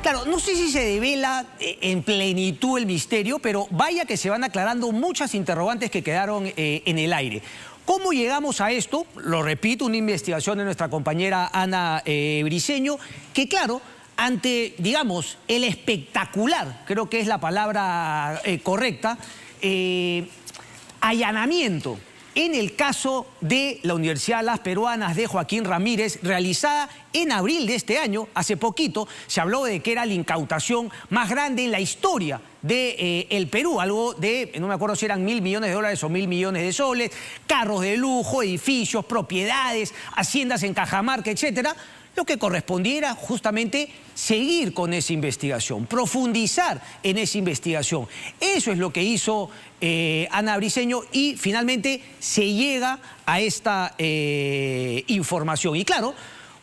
Claro, no sé si se devela en plenitud el misterio, pero vaya que se van aclarando muchas interrogantes que quedaron en el aire. ¿Cómo llegamos a esto? Lo repito, una investigación de nuestra compañera Ana Briceño, que claro, ante, digamos, el espectacular, creo que es la palabra correcta, allanamiento en el caso de la Universidad Las Peruanas de Joaquín Ramírez, realizada en abril de este año, hace poquito, se habló de que era la incautación más grande en la historia del Perú, algo de, no me acuerdo si eran $1.000 millones o 1.000 millones de soles, carros de lujo, edificios, propiedades, haciendas en Cajamarca, etcétera. Lo que correspondiera justamente seguir con esa investigación, profundizar en esa investigación. Eso es lo que hizo Ana Briceño y finalmente se llega a esta información. Y claro,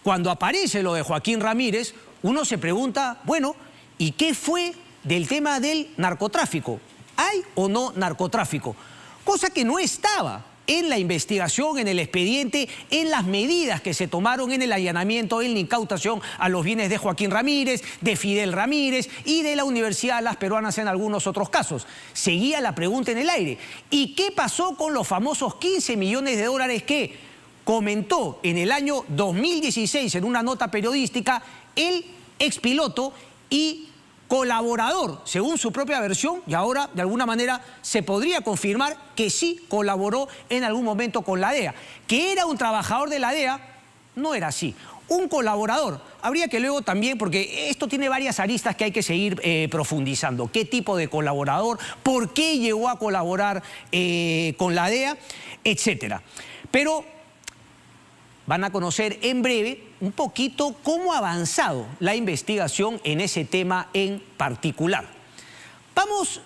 cuando aparece lo de Joaquín Ramírez, uno se pregunta, bueno, ¿y qué fue del tema del narcotráfico? ¿Hay o no narcotráfico? Cosa que no estaba en la investigación, en el expediente, en las medidas que se tomaron en el allanamiento, en la incautación a los bienes de Joaquín Ramírez, de Fidel Ramírez y de la Universidad Las Peruanas en algunos otros casos. Seguía la pregunta en el aire. ¿Y qué pasó con los famosos 15 millones de dólares que comentó en el año 2016 en una nota periodística el expiloto y colaborador, según su propia versión, y ahora de alguna manera se podría confirmar que sí colaboró en algún momento con la DEA? Que era un trabajador de la DEA, no era así. Un colaborador. Habría que luego también, porque esto tiene varias aristas que hay que seguir profundizando. ¿Qué tipo de colaborador? ¿Por qué llegó a colaborar con la DEA? Etcétera. Pero van a conocer en breve un poquito cómo ha avanzado la investigación en ese tema en particular. Vamos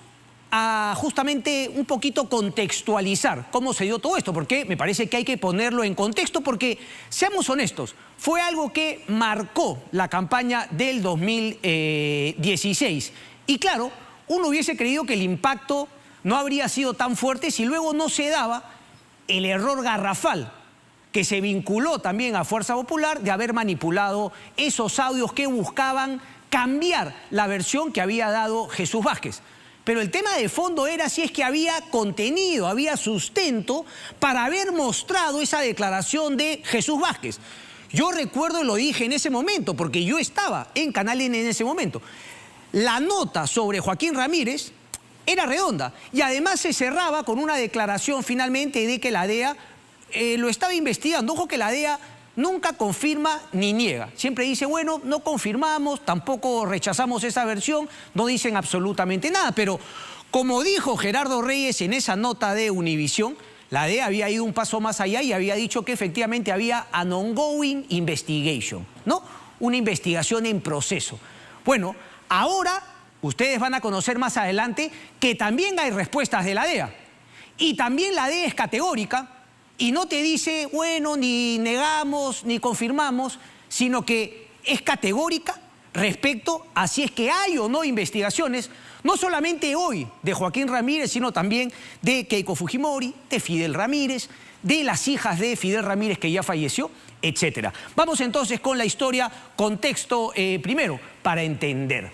a justamente un poquito contextualizar cómo se dio todo esto, porque me parece que hay que ponerlo en contexto, porque, seamos honestos, fue algo que marcó la campaña del 2016. Y claro, uno hubiese creído que el impacto no habría sido tan fuerte si luego no se daba el error garrafal que se vinculó también a Fuerza Popular de haber manipulado esos audios que buscaban cambiar la versión que había dado Jesús Vázquez. Pero el tema de fondo era si es que había contenido, había sustento para haber mostrado esa declaración de Jesús Vázquez. Yo recuerdo, lo dije en ese momento, porque yo estaba en Canal N en ese momento. La nota sobre Joaquín Ramírez era redonda y además se cerraba con una declaración finalmente de que la DEA lo estaba investigando. Ojo que la DEA nunca confirma ni niega. Siempre dice, bueno, no confirmamos, tampoco rechazamos esa versión, no dicen absolutamente nada. Pero como dijo Gerardo Reyes en esa nota de Univisión, la DEA había ido un paso más allá y había dicho que efectivamente había an ongoing investigation, ¿no? Una investigación en proceso. Bueno, ahora ustedes van a conocer más adelante que también hay respuestas de la DEA. Y también la DEA es categórica y no te dice, bueno, ni negamos, ni confirmamos, sino que es categórica respecto a si es que hay o no investigaciones, no solamente hoy de Joaquín Ramírez, sino también de Keiko Fujimori, de Fidel Ramírez, de las hijas de Fidel Ramírez que ya falleció, etcétera. Vamos entonces con la historia, contexto primero, para entender.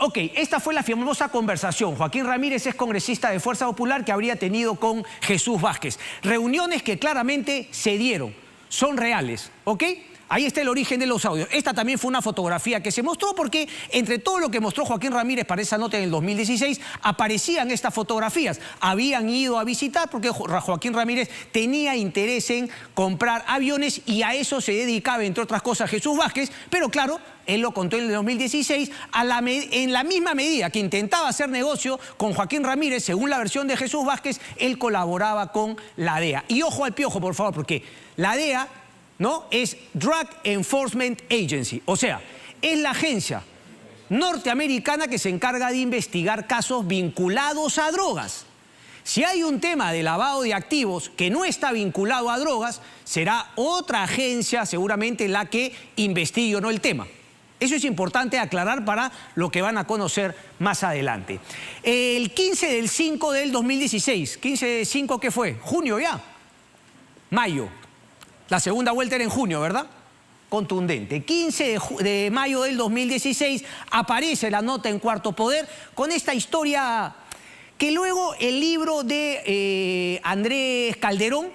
Ok, esta fue la famosa conversación. Joaquín Ramírez es congresista de Fuerza Popular que habría tenido con Jesús Vázquez. Reuniones que claramente se dieron, son reales, ¿ok? Ahí está el origen de los audios. Esta también fue una fotografía que se mostró porque entre todo lo que mostró Joaquín Ramírez para esa nota en el 2016 aparecían estas fotografías. Habían ido a visitar porque Joaquín Ramírez tenía interés en comprar aviones y a eso se dedicaba, entre otras cosas, Jesús Vázquez. Pero claro, él lo contó en el 2016, en la misma medida que intentaba hacer negocio con Joaquín Ramírez, según la versión de Jesús Vázquez, él colaboraba con la DEA. Y ojo al piojo, por favor, porque la DEA, ¿no?, es Drug Enforcement Agency, o sea, es la agencia norteamericana que se encarga de investigar casos vinculados a drogas. Si hay un tema de lavado de activos que no está vinculado a drogas, será otra agencia seguramente la que investigue o no el tema. Eso es importante aclarar para lo que van a conocer más adelante. El 15 del 5 del 2016, 15 del 5, ¿qué fue? ¿Junio ya? Mayo. La segunda vuelta era en junio, ¿verdad? contundente. 15 de mayo del 2016 aparece la nota en Cuarto Poder con esta historia que luego el libro de Andrés Calderón,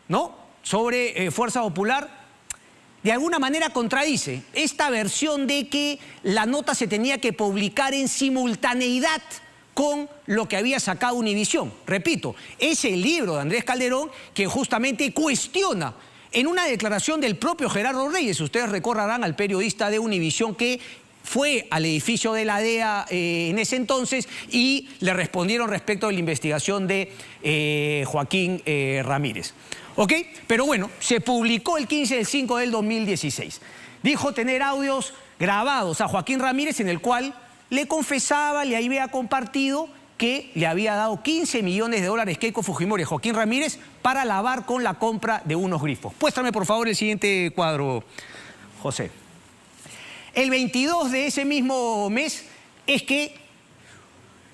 ¿no?, sobre Fuerza Popular, de alguna manera contradice esta versión de que la nota se tenía que publicar en simultaneidad con lo que había sacado Univisión. Repito, es el libro de Andrés Calderón que justamente cuestiona en una declaración del propio Gerardo Reyes. Ustedes recordarán al periodista de Univisión que fue al edificio de la DEA en ese entonces y le respondieron respecto de la investigación de Joaquín Ramírez. ¿Ok? Pero bueno, se publicó el 15/5 del 2016. Dijo tener audios grabados a Joaquín Ramírez en el cual le confesaba, le había compartido que le había dado 15 millones de dólares Keiko Fujimori a Joaquín Ramírez para lavar con la compra de unos grifos. Muéstrame por favor el siguiente cuadro, José. El 22 de ese mismo mes es que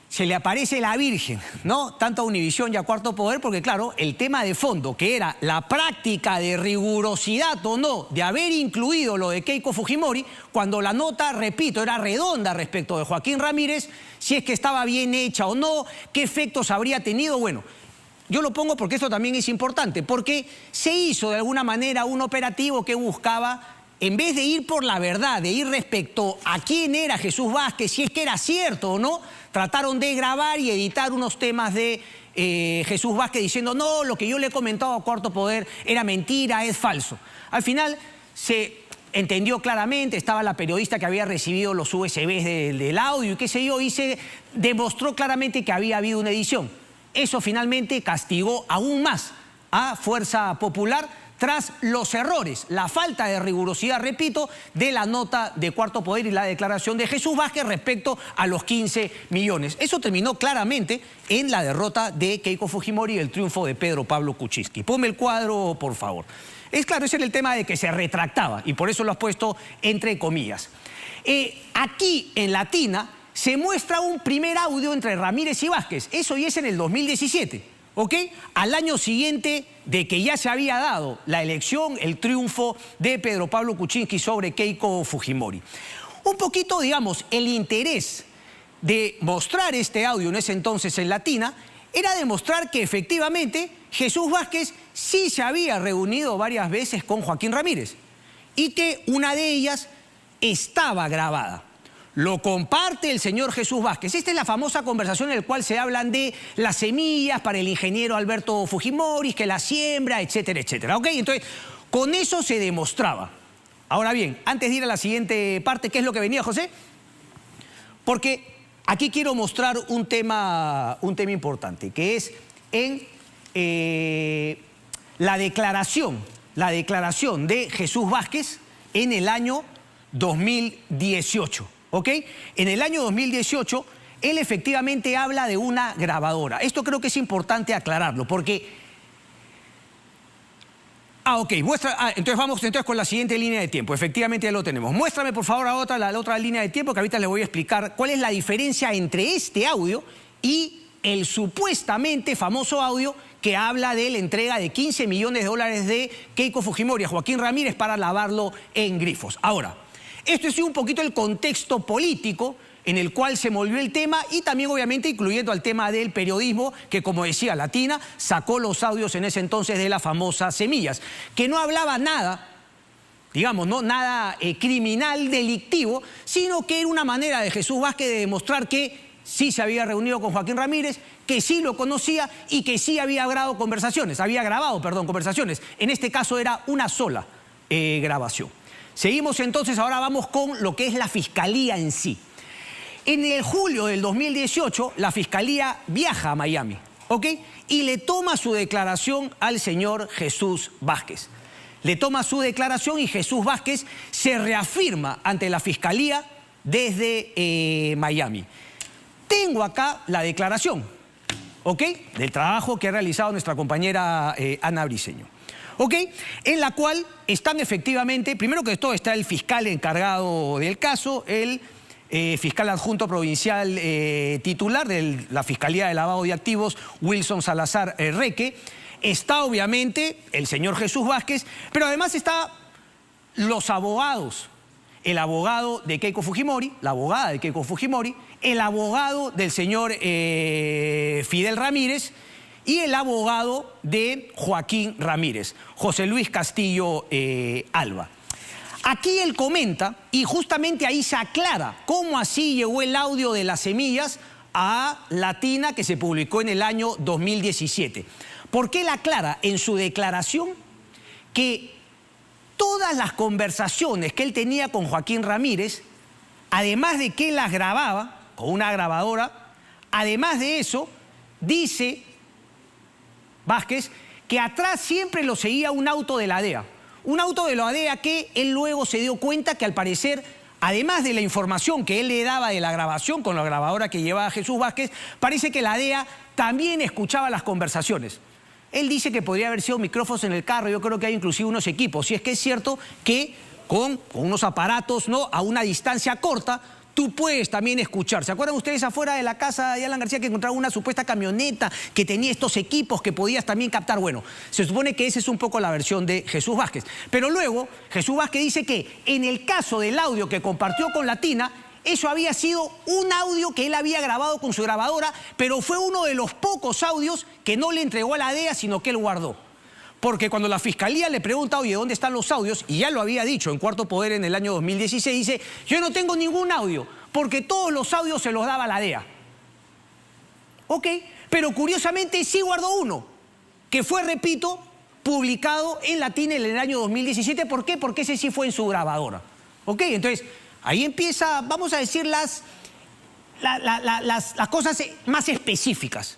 se le aparece la Virgen, ¿no?, tanto a Univisión y a Cuarto Poder, porque claro, el tema de fondo, que era la práctica de rigurosidad o no de haber incluido lo de Keiko Fujimori, cuando la nota, repito, era redonda respecto de Joaquín Ramírez, si es que estaba bien hecha o no, qué efectos habría tenido. Bueno, yo lo pongo porque esto también es importante, porque se hizo de alguna manera un operativo que buscaba, en vez de ir por la verdad, de ir respecto a quién era Jesús Vázquez, si es que era cierto o no, trataron de grabar y editar unos temas de Jesús Vázquez diciendo no, lo que yo le he comentado a Cuarto Poder era mentira, es falso. Al final se entendió claramente, estaba la periodista que había recibido los USBs del audio y qué sé yo, y se demostró claramente que había habido una edición. Eso finalmente castigó aún más a Fuerza Popular tras los errores, la falta de rigurosidad, repito, de la nota de Cuarto Poder y la declaración de Jesús Vázquez respecto a los 15 millones. Eso terminó claramente en la derrota de Keiko Fujimori y el triunfo de Pedro Pablo Kuczynski. Ponme el cuadro, por favor. Es claro, ese era el tema de que se retractaba y por eso lo has puesto entre comillas. Aquí en Latina se muestra un primer audio entre Ramírez y Vázquez. Eso ya es en el 2017. ¿Ok? Al año siguiente de que ya se había dado la elección, el triunfo de Pedro Pablo Kuczynski sobre Keiko Fujimori. Un poquito, digamos, el interés de mostrar este audio en ese entonces en Latina era demostrar que efectivamente Jesús Vázquez sí se había reunido varias veces con Joaquín Ramírez y que una de ellas estaba grabada. Lo comparte el señor Jesús Vázquez. Esta es la famosa conversación en la cual se hablan de las semillas para el ingeniero Alberto Fujimori, que la siembra, etcétera, etcétera. ¿Ok? Entonces, con eso se demostraba. Ahora bien, antes de ir a la siguiente parte, ¿qué es lo que venía, José? Porque aquí quiero mostrar un tema importante, que es en la declaración de Jesús Vázquez en el año 2018. ¿Ok? En el año 2018, él efectivamente habla de una grabadora. Esto creo que es importante aclararlo, porque... ok, entonces vamos con la siguiente línea de tiempo. Efectivamente ya lo tenemos. Muéstrame, por favor, la otra línea de tiempo, que ahorita les voy a explicar cuál es la diferencia entre este audio y el supuestamente famoso audio que habla de la entrega de 15 millones de dólares de Keiko Fujimori a Joaquín Ramírez para lavarlo en grifos. Ahora, esto es un poquito el contexto político en el cual se movió el tema y también obviamente incluyendo al tema del periodismo que, como decía Latina, sacó los audios en ese entonces de las famosas semillas, que no hablaba nada, digamos, no nada criminal, delictivo, sino que era una manera de Jesús Vázquez de demostrar que sí se había reunido con Joaquín Ramírez, que sí lo conocía y que sí había grabado conversaciones. En este caso era una sola grabación. Seguimos entonces, ahora vamos con lo que es la Fiscalía en sí. En el julio del 2018, la Fiscalía viaja a Miami, ¿ok? Y le toma su declaración al señor Jesús Vázquez. Le toma su declaración y Jesús Vázquez se reafirma ante la Fiscalía desde Miami. Tengo acá la declaración, ¿ok?, del trabajo que ha realizado nuestra compañera Ana Briceño. ¿Ok? En la cual están efectivamente, primero que todo está el fiscal encargado del caso, el fiscal adjunto provincial titular de la Fiscalía de Lavado de Activos, Wilson Salazar Reque, está obviamente el señor Jesús Vázquez, pero además está los abogados, el abogado de Keiko Fujimori, la abogada de Keiko Fujimori, el abogado del señor Fidel Ramírez y el abogado de Joaquín Ramírez, José Luis Castillo Alba. Aquí él comenta, y justamente ahí se aclara cómo así llegó el audio de las semillas a Latina que se publicó en el año 2017. Porque él aclara en su declaración que todas las conversaciones que él tenía con Joaquín Ramírez, además de que él las grababa con una grabadora, además de eso, dice Vázquez que atrás siempre lo seguía un auto de la DEA. Un auto de la DEA que él luego se dio cuenta que al parecer, además de la información que él le daba de la grabación con la grabadora que llevaba Jesús Vázquez, parece que la DEA también escuchaba las conversaciones. Él dice que podría haber sido micrófonos en el carro, yo creo que hay inclusive unos equipos. Si es que es cierto que con unos aparatos, ¿no?, a una distancia corta, tú puedes también escuchar. ¿Se acuerdan ustedes afuera de la casa de Alan García que encontraron una supuesta camioneta que tenía estos equipos que podías también captar? Bueno, se supone que esa es un poco la versión de Jesús Vázquez. Pero luego Jesús Vázquez dice que en el caso del audio que compartió con Latina, eso había sido un audio que él había grabado con su grabadora, pero fue uno de los pocos audios que no le entregó a la DEA, sino que él guardó. Porque cuando la Fiscalía le pregunta, oye, ¿dónde están los audios? Y ya lo había dicho en Cuarto Poder en el año 2016, dice, yo no tengo ningún audio, porque todos los audios se los daba la DEA. Ok, pero curiosamente sí guardó uno, que fue, repito, publicado en Latina en el año 2017. ¿Por qué? Porque ese sí fue en su grabadora. Ok, entonces ahí empieza, vamos a decir, las cosas más específicas.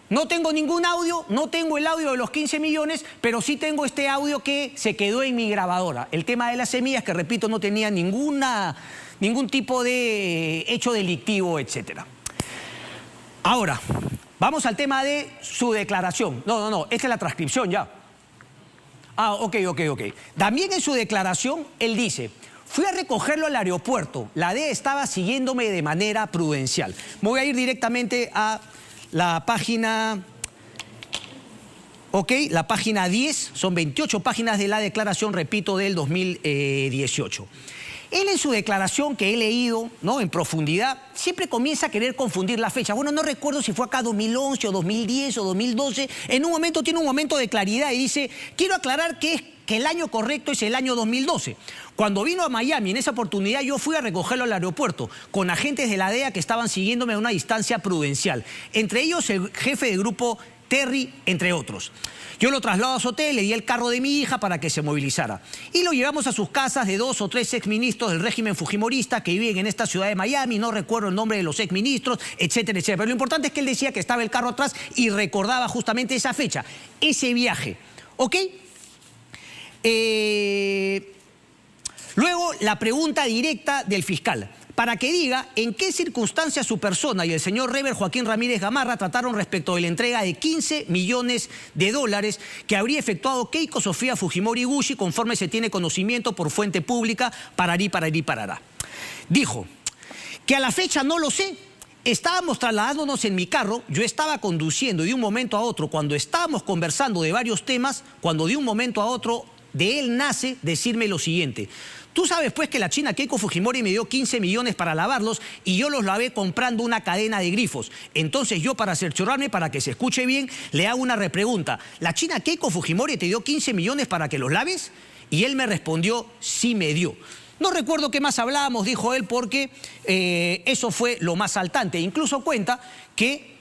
No tengo ningún audio, no tengo el audio de los 15 millones, pero sí tengo este audio que se quedó en mi grabadora. El tema de las semillas, que repito, no tenía ningún tipo de hecho delictivo, etc. Ahora, vamos al tema de su declaración. No, esta es la transcripción ya. Ok. También en su declaración, él dice, fui a recogerlo al aeropuerto, la DEA estaba siguiéndome de manera prudencial. Me voy a ir directamente a la página, la página 10, son 28 páginas de la declaración, repito, del 2018. Él en su declaración que he leído, ¿no?, en profundidad, siempre comienza a querer confundir la fecha. Bueno, no recuerdo si fue acá 2011 o 2010 o 2012. En un momento tiene un momento de claridad y dice, quiero aclarar que el año correcto es el año 2012. Cuando vino a Miami, en esa oportunidad yo fui a recogerlo al aeropuerto con agentes de la DEA que estaban siguiéndome a una distancia prudencial. Entre ellos el jefe de grupo Terry, entre otros. Yo lo traslado a su hotel, le di el carro de mi hija para que se movilizara. Y lo llevamos a sus casas de 2 o 3 exministros del régimen fujimorista que viven en esta ciudad de Miami, no recuerdo el nombre de los exministros, etcétera, etcétera. Pero lo importante es que él decía que estaba el carro atrás y recordaba justamente esa fecha, ese viaje. ¿Ok? Luego, la pregunta directa del fiscal, para que diga en qué circunstancias su persona y el señor Rever Joaquín Ramírez Gamarra trataron respecto de la entrega de 15 millones de dólares que habría efectuado Keiko Sofía Fujimori Gushi, conforme se tiene conocimiento por fuente pública, parará. Dijo que a la fecha no lo sé. Estábamos trasladándonos en mi carro, yo estaba conduciendo y de un momento a otro, cuando estábamos conversando de varios temas, cuando de un momento a otro de él nace decirme lo siguiente. Tú sabes pues que la china Keiko Fujimori me dio 15 millones para lavarlos y yo los lavé comprando una cadena de grifos. Entonces yo, para cerciorarme, para que se escuche bien, le hago una repregunta. ¿La china Keiko Fujimori te dio 15 millones para que los laves? Y él me respondió, sí me dio. No recuerdo qué más hablábamos, dijo él, porque eso fue lo más saltante. Incluso cuenta que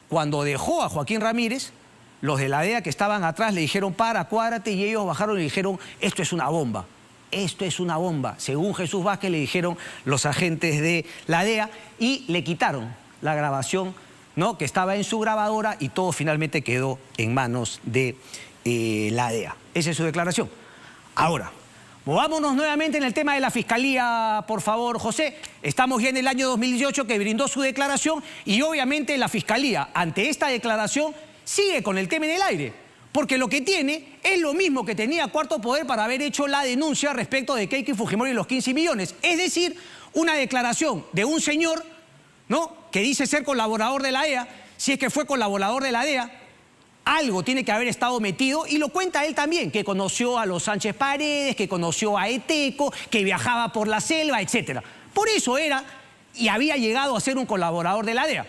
cuando dejó a Joaquín Ramírez, los de la DEA que estaban atrás le dijeron, cuádrate, y ellos bajaron y dijeron, esto es una bomba. Esto es una bomba. Según Jesús Vázquez le dijeron los agentes de la DEA y le quitaron la grabación, ¿no?, que estaba en su grabadora y todo finalmente quedó en manos de la DEA. Esa es su declaración. Ahora, movámonos nuevamente en el tema de la Fiscalía, por favor, José. Estamos ya en el año 2018 que brindó su declaración y obviamente la Fiscalía, ante esta declaración, sigue con el tema en el aire. Porque lo que tiene es lo mismo que tenía Cuarto Poder para haber hecho la denuncia respecto de Keiko Fujimori y los 15 millones. Es decir, una declaración de un señor, ¿no?, que dice ser colaborador de la DEA, si es que fue colaborador de la DEA, algo tiene que haber estado metido, y lo cuenta él también, que conoció a los Sánchez Paredes, que conoció a Eteco, que viajaba por la selva, etc. Por eso era y había llegado a ser un colaborador de la DEA.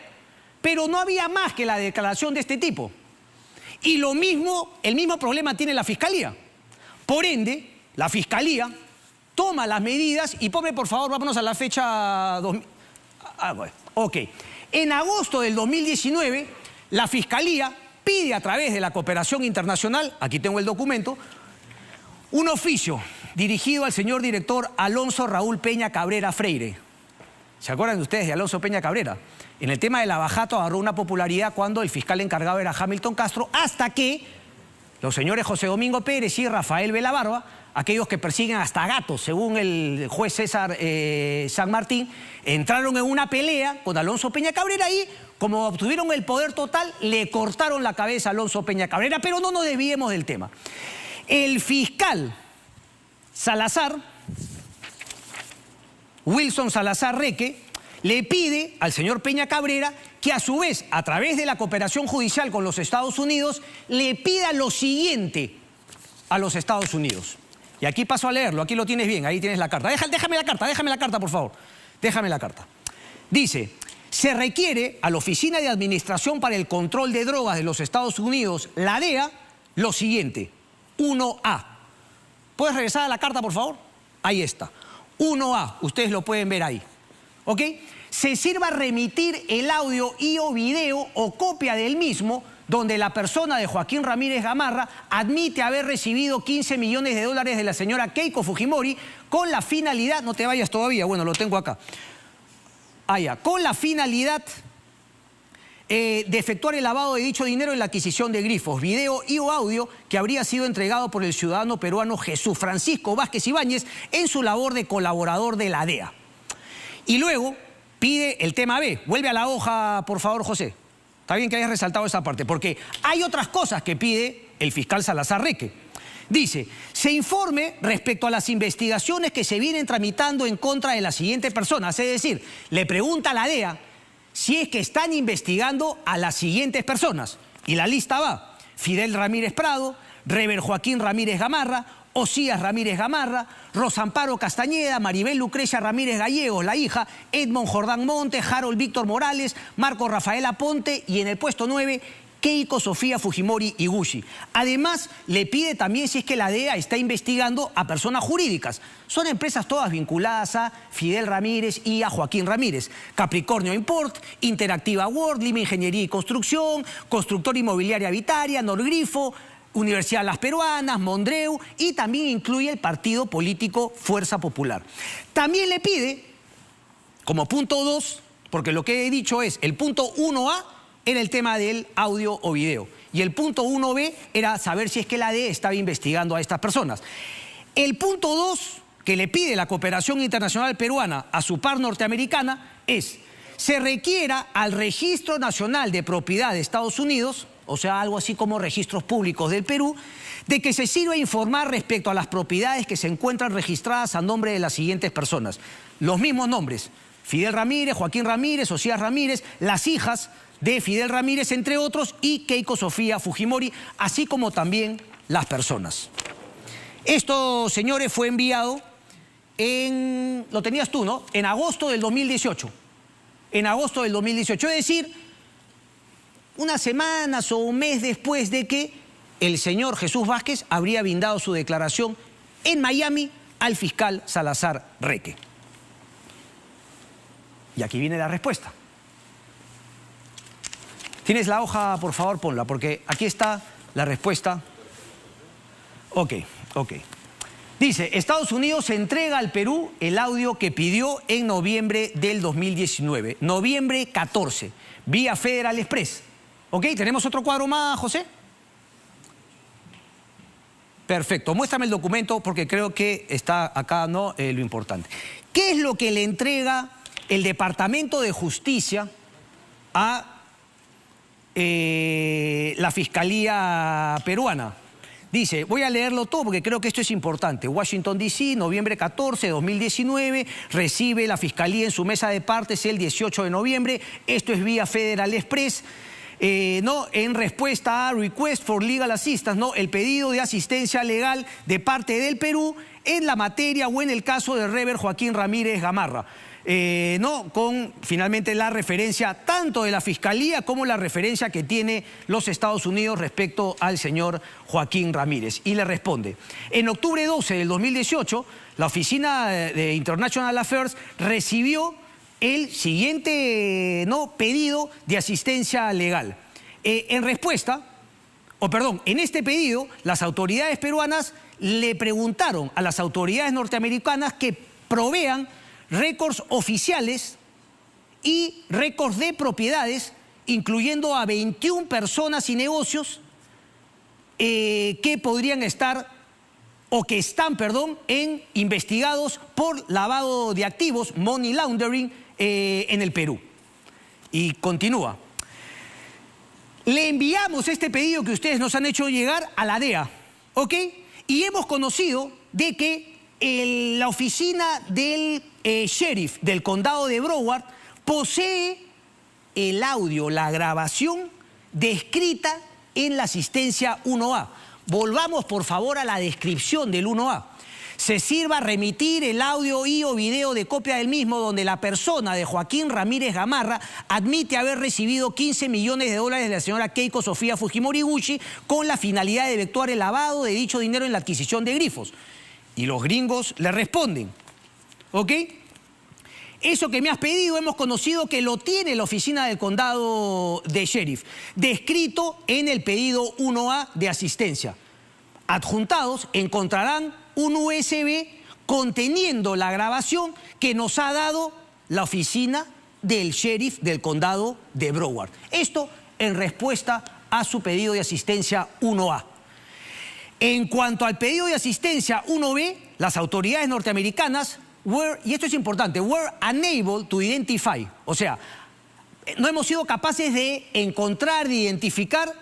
Pero no había más que la declaración de este tipo. Y el mismo problema tiene la Fiscalía. Por ende, la Fiscalía toma las medidas, y ponme por favor, vámonos a la fecha... bueno, ok. En agosto del 2019, la Fiscalía pide a través de la cooperación internacional, aquí tengo el documento, un oficio dirigido al señor director Alonso Raúl Peña Cabrera Freire. ¿Se acuerdan ustedes de Alonso Peña Cabrera? En el tema del abajato agarró una popularidad cuando el fiscal encargado era Hamilton Castro, hasta que los señores José Domingo Pérez y Rafael Velabarba, aquellos que persiguen hasta gatos, según el juez César San Martín, entraron en una pelea con Alonso Peña Cabrera y, como obtuvieron el poder total, le cortaron la cabeza a Alonso Peña Cabrera. Pero no nos desviemos del tema. El fiscal Salazar, Wilson Salazar Reque, le pide al señor Peña Cabrera que a su vez, a través de la cooperación judicial con los Estados Unidos, le pida lo siguiente a los Estados Unidos. Y aquí paso a leerlo, aquí lo tienes bien, ahí tienes la carta. Déjame la carta, por favor. Déjame la carta. Dice: se requiere a la Oficina de Administración para el Control de Drogas de los Estados Unidos, la DEA, lo siguiente. 1A. ¿Puedes regresar a la carta, por favor? Ahí está. 1A, ustedes lo pueden ver ahí. ¿Ok? Se sirva remitir el audio y o video o copia del mismo donde la persona de Joaquín Ramírez Gamarra admite haber recibido 15 millones de dólares de la señora Keiko Fujimori con la finalidad, no te vayas todavía, bueno, lo tengo acá, con la finalidad de efectuar el lavado de dicho dinero en la adquisición de grifos, video y o audio que habría sido entregado por el ciudadano peruano Jesús Francisco Vázquez Ibáñez en su labor de colaborador de la DEA. Y luego pide el tema B. Vuelve a la hoja, por favor, José. Está bien que hayas resaltado esa parte, porque hay otras cosas que pide el fiscal Salazar Reque. Dice: se informe respecto a las investigaciones que se vienen tramitando en contra de las siguientes personas. Es decir, le pregunta a la DEA si es que están investigando a las siguientes personas. Y la lista va: Fidel Ramírez Prado, Rever Joaquín Ramírez Gamarra, Osías Ramírez Gamarra, Rosamparo Castañeda, Maribel Lucrecia Ramírez Gallegos, la hija, Edmond Jordán Monte, Harold Víctor Morales, Marco Rafael Aponte y en el puesto 9, Keiko Sofía Fujimori Iguchi. Además, le pide también si es que la DEA está investigando a personas jurídicas. Son empresas todas vinculadas a Fidel Ramírez y a Joaquín Ramírez. Capricornio Import, Interactiva World, Lima Ingeniería y Construcción, Constructora Inmobiliaria Vitaria, Norgrifo, Universidad Las Peruanas, Mondreu, y también incluye el partido político Fuerza Popular. También le pide, como punto 2, porque lo que he dicho es, el punto 1A era el tema del audio o video, y el punto 1B era saber si es que la DEA estaba investigando a estas personas. El punto 2, que le pide la cooperación internacional peruana a su par norteamericana, es: se requiera al Registro Nacional de Propiedad de Estados Unidos, o sea, algo así como registros públicos del Perú, de que se sirva a informar respecto a las propiedades que se encuentran registradas a nombre de las siguientes personas. Los mismos nombres: Fidel Ramírez, Joaquín Ramírez, Osías Ramírez, las hijas de Fidel Ramírez, entre otros, y Keiko Sofía Fujimori, así como también las personas. Esto, señores, fue enviado en... Lo tenías tú, ¿no? En agosto del 2018. En agosto del 2018, es decir, unas semanas o un mes después de que el señor Jesús Vázquez habría brindado su declaración en Miami al fiscal Salazar Reque. Y aquí viene la respuesta. ¿Tienes la hoja? Por favor, ponla, porque aquí está la respuesta. Ok. Dice: Estados Unidos entrega al Perú el audio que pidió en noviembre del 2019, noviembre 14, vía Federal Express. ¿Ok? ¿Tenemos otro cuadro más, José? Perfecto. Muéstrame el documento porque creo que está acá, ¿no? Lo importante. ¿Qué es lo que le entrega el Departamento de Justicia a la Fiscalía peruana? Dice, voy a leerlo todo porque creo que esto es importante. Washington, D.C., noviembre 14 de 2019, recibe la Fiscalía en su mesa de partes el 18 de noviembre. Esto es vía Federal Express. ¿no? En respuesta a Request for Legal Assistance, ¿no? El pedido de asistencia legal de parte del Perú en la materia o en el caso del Rever Joaquín Ramírez Gamarra. ¿No? Con finalmente la referencia tanto de la Fiscalía como la referencia que tiene los Estados Unidos respecto al señor Joaquín Ramírez. Y le responde, en octubre 12 del 2018, la Oficina de International Affairs recibió el siguiente, ¿no? Pedido de asistencia legal. En este pedido, las autoridades peruanas le preguntaron a las autoridades norteamericanas que provean récords oficiales y récords de propiedades, incluyendo a 21 personas y negocios que podrían estar o que están, investigados por lavado de activos, money laundering, en el Perú. Y continúa. Le enviamos este pedido que ustedes nos han hecho llegar a la DEA, ¿ok? Y hemos conocido de que la oficina del sheriff del condado de Broward posee el audio, la grabación descrita en la asistencia 1A. Volvamos por favor a la descripción del 1A. Se sirva remitir el audio y o video de copia del mismo donde la persona de Joaquín Ramírez Gamarra admite haber recibido 15 millones de dólares de la señora Keiko Sofía Fujimori Gucci con la finalidad de efectuar el lavado de dicho dinero en la adquisición de grifos. Y los gringos le responden, ¿ok? Eso que me has pedido hemos conocido que lo tiene la oficina del condado de sheriff, descrito en el pedido 1A de asistencia. Adjuntados encontrarán un USB conteniendo la grabación que nos ha dado la oficina del sheriff del condado de Broward. Esto en respuesta a su pedido de asistencia 1A. En cuanto al pedido de asistencia 1B, las autoridades norteamericanas y esto es importante, were unable to identify, o sea, no hemos sido capaces de encontrar, de identificar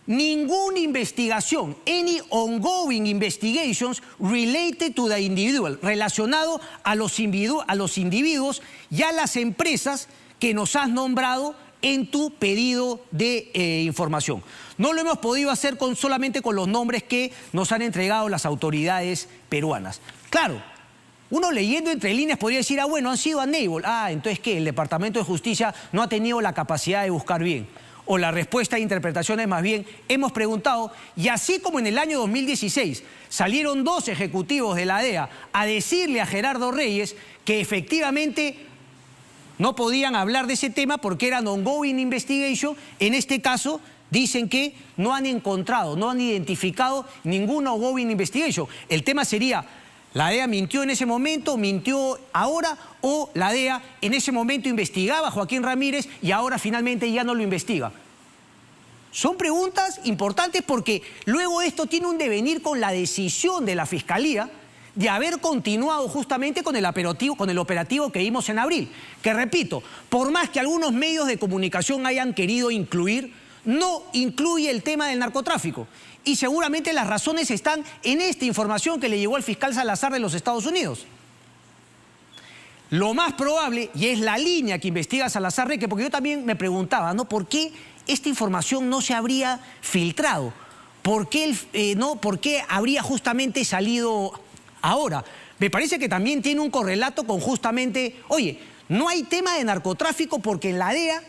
ninguna investigación, any ongoing investigations related to the individual, relacionado a los individuos y a las empresas que nos has nombrado en tu pedido de información. No lo hemos podido hacer solamente con los nombres que nos han entregado las autoridades peruanas. Claro, uno leyendo entre líneas podría decir, bueno, han sido unable. Entonces, ¿qué? El Departamento de Justicia no ha tenido la capacidad de buscar bien. O la respuesta de interpretación es más bien, hemos preguntado, y así como en el año 2016 salieron 2 ejecutivos de la DEA a decirle a Gerardo Reyes que efectivamente no podían hablar de ese tema porque eran ongoing investigation, en este caso dicen que no han encontrado, no han identificado ninguna ongoing investigation. El tema sería, ¿la DEA mintió en ese momento, mintió ahora, o la DEA en ese momento investigaba a Joaquín Ramírez y ahora finalmente ya no lo investiga? Son preguntas importantes porque luego esto tiene un devenir con la decisión de la Fiscalía de haber continuado justamente con el operativo que vimos en abril. Que repito, por más que algunos medios de comunicación hayan querido incluir, no incluye el tema del narcotráfico. Y seguramente las razones están en esta información que le llegó al fiscal Salazar de los Estados Unidos. Lo más probable, y es la línea que investiga Salazar Reque, porque yo también me preguntaba, ¿no? ¿Por qué esta información no se habría filtrado? ¿Por qué habría justamente salido ahora? Me parece que también tiene un correlato con justamente, oye, no hay tema de narcotráfico porque la DEA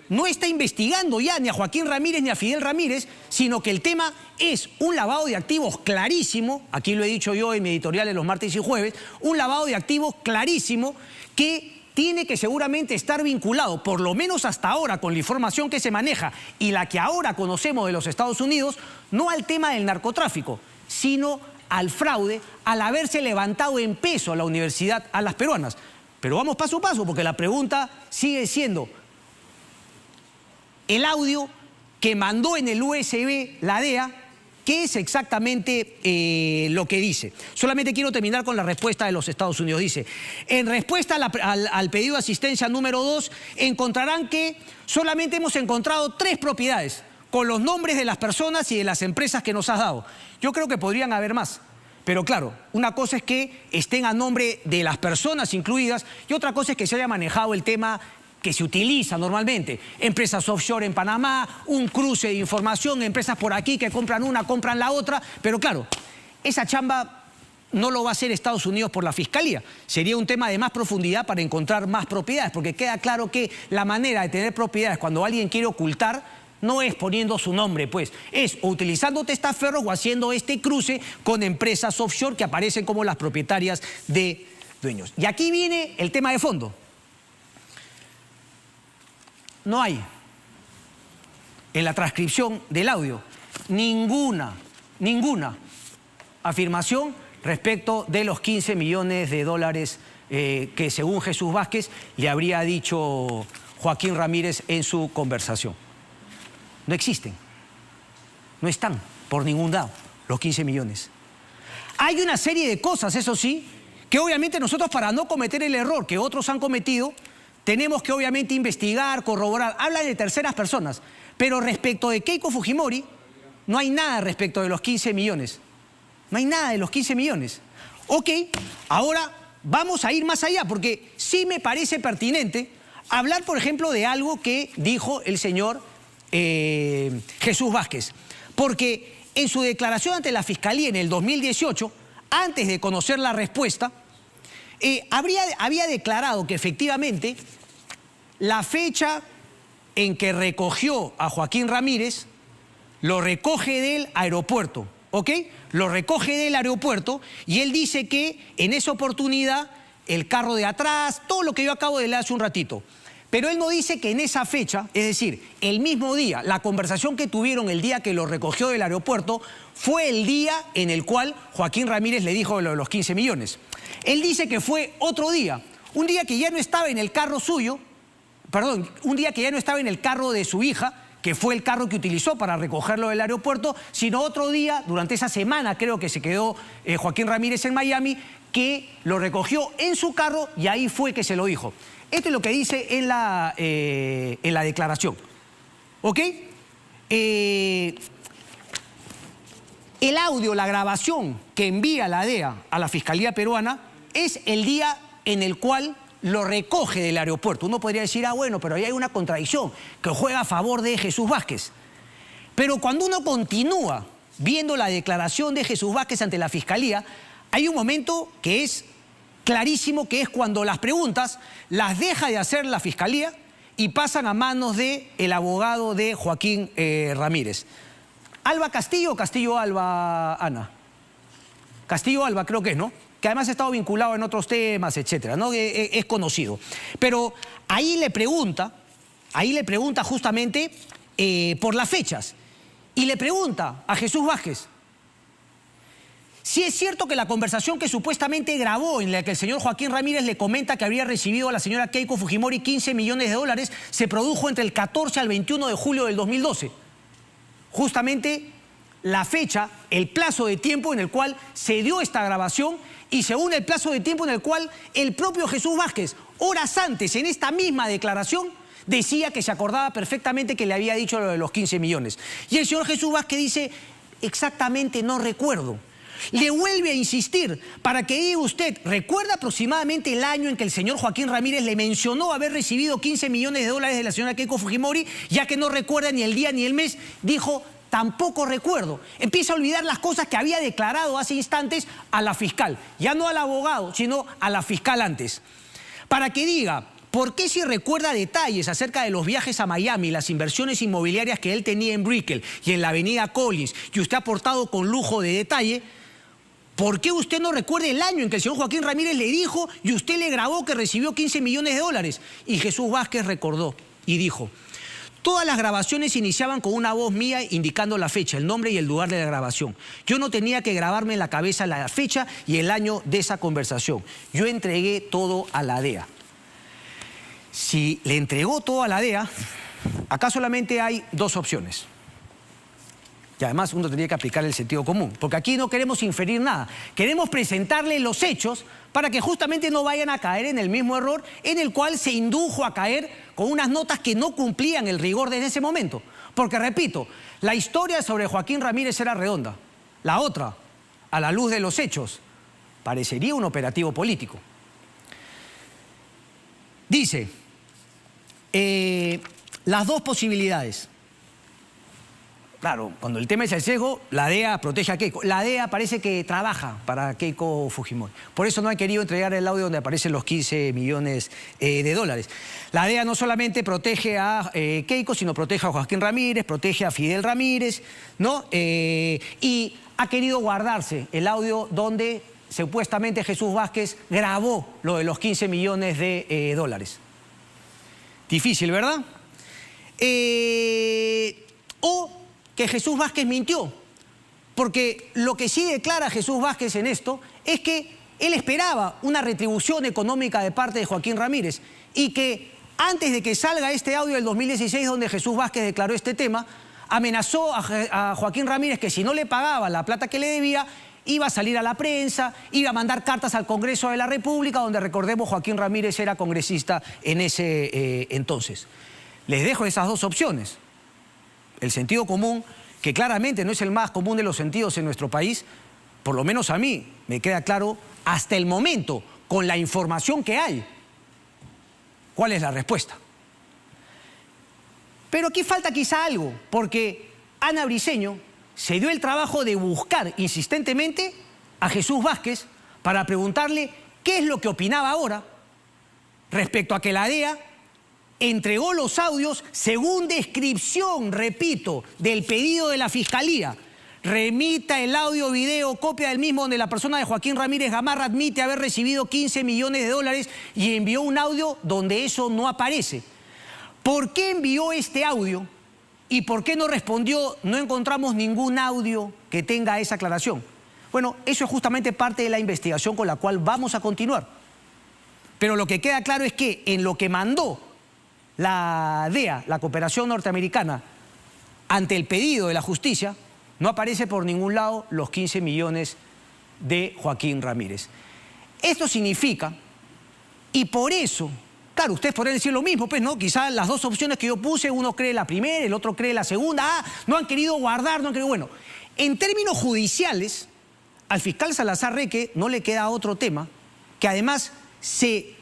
no está investigando ya ni a Joaquín Ramírez ni a Fidel Ramírez, sino que el tema es un lavado de activos clarísimo, aquí lo he dicho yo en mi editorial de los martes y jueves, un lavado de activos clarísimo que tiene que seguramente estar vinculado, por lo menos hasta ahora, con la información que se maneja y la que ahora conocemos de los Estados Unidos, no al tema del narcotráfico, sino al fraude, al haberse levantado en peso a la universidad, a las peruanas. Pero vamos paso a paso, porque la pregunta sigue siendo, el audio que mandó en el USB la DEA, ¿qué es exactamente lo que dice? Solamente quiero terminar con la respuesta de los Estados Unidos. Dice, en respuesta al pedido de asistencia número 2, encontrarán que solamente hemos encontrado 3 propiedades con los nombres de las personas y de las empresas que nos has dado. Yo creo que podrían haber más. Pero claro, una cosa es que estén a nombre de las personas incluidas y otra cosa es que se haya manejado el tema que se utiliza normalmente, empresas offshore en Panamá, un cruce de información, empresas por aquí que compran una, compran la otra, pero claro, esa chamba no lo va a hacer Estados Unidos por la Fiscalía. Sería un tema de más profundidad para encontrar más propiedades, porque queda claro que la manera de tener propiedades cuando alguien quiere ocultar no es poniendo su nombre, pues, es o utilizando testaferros o haciendo este cruce con empresas offshore que aparecen como las propietarias de dueños. Y aquí viene el tema de fondo. No hay en la transcripción del audio ninguna afirmación respecto de los 15 millones de dólares que según Jesús Vázquez le habría dicho Joaquín Ramírez en su conversación. No existen, no están por ningún lado los 15 millones. Hay una serie de cosas, eso sí, que obviamente nosotros para no cometer el error que otros han cometido, tenemos que obviamente investigar, corroborar. Habla de terceras personas, pero respecto de Keiko Fujimori, no hay nada respecto de los 15 millones. No hay nada de los 15 millones. Ok, ahora vamos a ir más allá, porque sí me parece pertinente hablar, por ejemplo, de algo que dijo el señor Jesús Vázquez. Porque en su declaración ante la Fiscalía en el 2018, antes de conocer la respuesta, había declarado que efectivamente la fecha en que recogió a Joaquín Ramírez, lo recoge del aeropuerto, ¿ok? Lo recoge del aeropuerto y él dice que en esa oportunidad el carro de atrás, todo lo que yo acabo de leer hace un ratito. Pero él no dice que en esa fecha, es decir, el mismo día, la conversación que tuvieron el día que lo recogió del aeropuerto, fue el día en el cual Joaquín Ramírez le dijo lo de los 15 millones. Él dice que fue otro día, un día que ya no estaba en el carro suyo, perdón, un día que ya no estaba en el carro de su hija, que fue el carro que utilizó para recogerlo del aeropuerto, sino otro día, durante esa semana creo que se quedó Joaquín Ramírez en Miami, que lo recogió en su carro y ahí fue que se lo dijo. Esto es lo que dice en la declaración. ¿Ok? El audio, la grabación que envía la DEA a la Fiscalía Peruana es el día en el cual lo recoge del aeropuerto. Uno podría decir, ah, bueno, pero ahí hay una contradicción que juega a favor de Jesús Vázquez. Pero cuando uno continúa viendo la declaración de Jesús Vázquez ante la Fiscalía, hay un momento que es clarísimo, que es cuando las preguntas las deja de hacer la Fiscalía y pasan a manos del abogado de Joaquín Ramírez. ¿Alba Castillo o Castillo Alba, Ana? Castillo Alba creo que es, ¿no? Que además ha estado vinculado en otros temas, etcétera, ¿no? Es conocido. Pero ahí le pregunta justamente por las fechas. Y le pregunta a Jesús Vázquez si es cierto que la conversación que supuestamente grabó, en la que el señor Joaquín Ramírez le comenta que habría recibido a la señora Keiko Fujimori 15 millones de dólares, se produjo entre el 14 al 21 de julio del 2012. Justamente la fecha, el plazo de tiempo en el cual se dio esta grabación y según el plazo de tiempo en el cual el propio Jesús Vázquez, horas antes, en esta misma declaración, decía que se acordaba perfectamente que le había dicho lo de los 15 millones. Y el señor Jesús Vázquez dice, exactamente no recuerdo. Le vuelve a insistir para que diga usted, ¿recuerda aproximadamente el año en que el señor Joaquín Ramírez le mencionó haber recibido 15 millones de dólares de la señora Keiko Fujimori? Ya que no recuerda ni el día ni el mes, dijo, tampoco recuerdo. Empieza a olvidar las cosas que había declarado hace instantes a la fiscal. Ya no al abogado, sino a la fiscal antes. Para que diga, ¿por qué si recuerda detalles acerca de los viajes a Miami, las inversiones inmobiliarias que él tenía en Brickell y en la avenida Collins, y usted ha aportado con lujo de detalle? ¿Por qué usted no recuerda el año en que el señor Joaquín Ramírez le dijo y usted le grabó que recibió 15 millones de dólares? Y Jesús Vázquez recordó y dijo, todas las grabaciones iniciaban con una voz mía indicando la fecha, el nombre y el lugar de la grabación. Yo no tenía que grabarme en la cabeza la fecha y el año de esa conversación. Yo entregué todo a la DEA. Si le entregó todo a la DEA, acá solamente hay dos opciones. Y además uno tendría que aplicar el sentido común, porque aquí no queremos inferir nada. Queremos presentarle los hechos para que justamente no vayan a caer en el mismo error en el cual se indujo a caer con unas notas que no cumplían el rigor desde ese momento. Porque, repito, la historia sobre Joaquín Ramírez era redonda. La otra, a la luz de los hechos, parecería un operativo político. Dice, las dos posibilidades. Claro, cuando el tema es el sesgo, la DEA protege a Keiko. La DEA parece que trabaja para Keiko Fujimori. Por eso no han querido entregar el audio donde aparecen los 15 millones de dólares. La DEA no solamente protege a Keiko, sino protege a Joaquín Ramírez, protege a Fidel Ramírez, ¿no? Y ha querido guardarse el audio donde supuestamente Jesús Vázquez grabó lo de los 15 millones de dólares. Difícil, ¿verdad? O que Jesús Vázquez mintió, porque lo que sí declara Jesús Vázquez en esto es que él esperaba una retribución económica de parte de Joaquín Ramírez y que antes de que salga este audio del 2016 donde Jesús Vázquez declaró este tema, amenazó a Joaquín Ramírez que si no le pagaba la plata que le debía, iba a salir a la prensa, iba a mandar cartas al Congreso de la República, donde recordemos Joaquín Ramírez era congresista en ese entonces. Les dejo esas dos opciones. El sentido común, que claramente no es el más común de los sentidos en nuestro país, por lo menos a mí me queda claro hasta el momento, con la información que hay, cuál es la respuesta. Pero aquí falta quizá algo, porque Ana Briceño se dio el trabajo de buscar insistentemente a Jesús Vázquez para preguntarle qué es lo que opinaba ahora respecto a que la DEA entregó los audios según descripción, repito, del pedido de la Fiscalía. Remita el audio, video, copia del mismo donde la persona de Joaquín Ramírez Gamarra admite haber recibido 15 millones de dólares y envió un audio donde eso no aparece. ¿Por qué envió este audio y por qué no respondió? No encontramos ningún audio que tenga esa aclaración. Bueno, eso es justamente parte de la investigación con la cual vamos a continuar. Pero lo que queda claro es que en lo que mandó la DEA, la cooperación norteamericana, ante el pedido de la justicia, no aparece por ningún lado los 15 millones de Joaquín Ramírez. Esto significa, y por eso, claro, ustedes podrían decir lo mismo, pues, ¿no? Quizás las dos opciones que yo puse, uno cree la primera, el otro cree la segunda. No han querido guardar, no han querido... Bueno, en términos judiciales, al fiscal Salazar Reque no le queda otro tema que además se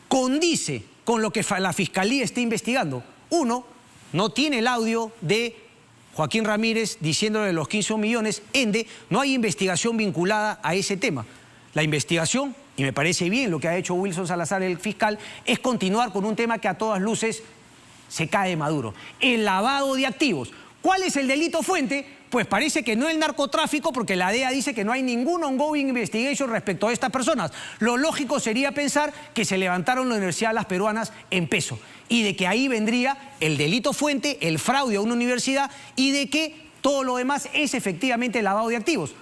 condice con lo que la Fiscalía está investigando. Uno, no tiene el audio de Joaquín Ramírez diciéndole los 15 millones. Ende, no hay investigación vinculada a ese tema. La investigación, y me parece bien lo que ha hecho Wilson Salazar, el fiscal, es continuar con un tema que a todas luces se cae de maduro. El lavado de activos. ¿Cuál es el delito fuente? Pues parece que no el narcotráfico, porque la DEA dice que no hay ningún ongoing investigation respecto a estas personas. Lo lógico sería pensar que se levantaron la Universidad de las Peruanas en peso y de que ahí vendría el delito fuente, el fraude a una universidad y de que todo lo demás es efectivamente el lavado de activos.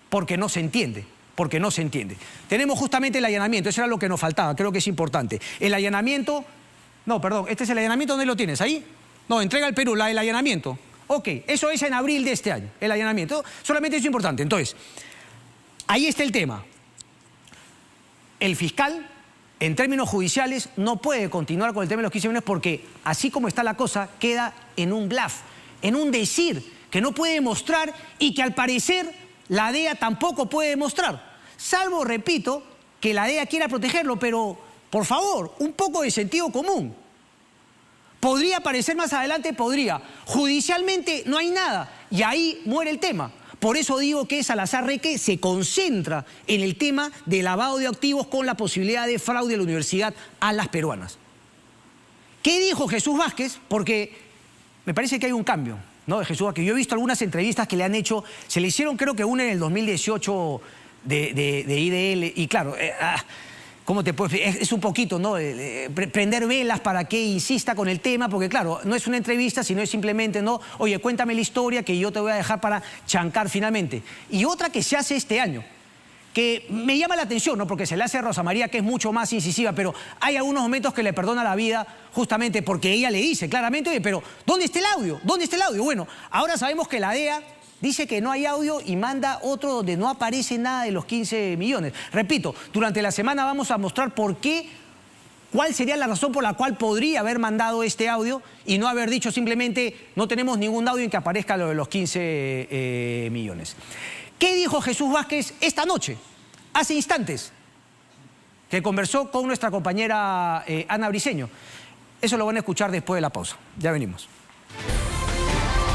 Porque no se entiende. Porque no se entiende. Tenemos justamente el allanamiento, eso era lo que nos faltaba, creo que es importante. El allanamiento, no, perdón, este es el allanamiento, ¿dónde lo tienes? ¿Ahí? No, entrega al Perú, el allanamiento. Ok, eso es en abril de este año, el allanamiento. Solamente eso es importante. Entonces, ahí está el tema. El fiscal, en términos judiciales, no puede continuar con el tema de los 15 millones porque, así como está la cosa, queda en un bluff, en un decir que no puede demostrar y que al parecer la DEA tampoco puede demostrar. Salvo, repito, que la DEA quiera protegerlo, pero, por favor, un poco de sentido común. ¿Podría aparecer más adelante? Podría. Judicialmente no hay nada y ahí muere el tema. Por eso digo que Salazar Reque se concentra en el tema de lavado de activos con la posibilidad de fraude a la universidad a las peruanas. ¿Qué dijo Jesús Vázquez? Porque me parece que hay un cambio, ¿no? De Jesús Vázquez. Yo he visto algunas entrevistas que le han hecho, se le hicieron creo que una en el 2018 de IDL y claro... ¿Cómo te puedo explicar? Es un poquito, ¿no? Prender velas para que insista con el tema, porque claro, no es una entrevista, sino es simplemente, ¿no? Oye, cuéntame la historia que yo te voy a dejar para chancar finalmente. Y otra que se hace este año, que me llama la atención, ¿no? Porque se le hace a Rosa María, que es mucho más incisiva, pero hay algunos momentos que le perdona la vida justamente porque ella le dice claramente, oye, pero ¿dónde está el audio? ¿Dónde está el audio? Bueno, ahora sabemos que la DEA dice que no hay audio y manda otro donde no aparece nada de los 15 millones. Repito, durante la semana vamos a mostrar por qué, cuál sería la razón por la cual podría haber mandado este audio y no haber dicho simplemente no tenemos ningún audio en que aparezca lo de los 15 millones. ¿Qué dijo Jesús Vázquez esta noche, hace instantes, que conversó con nuestra compañera Ana Briceño? Eso lo van a escuchar después de la pausa. Ya venimos.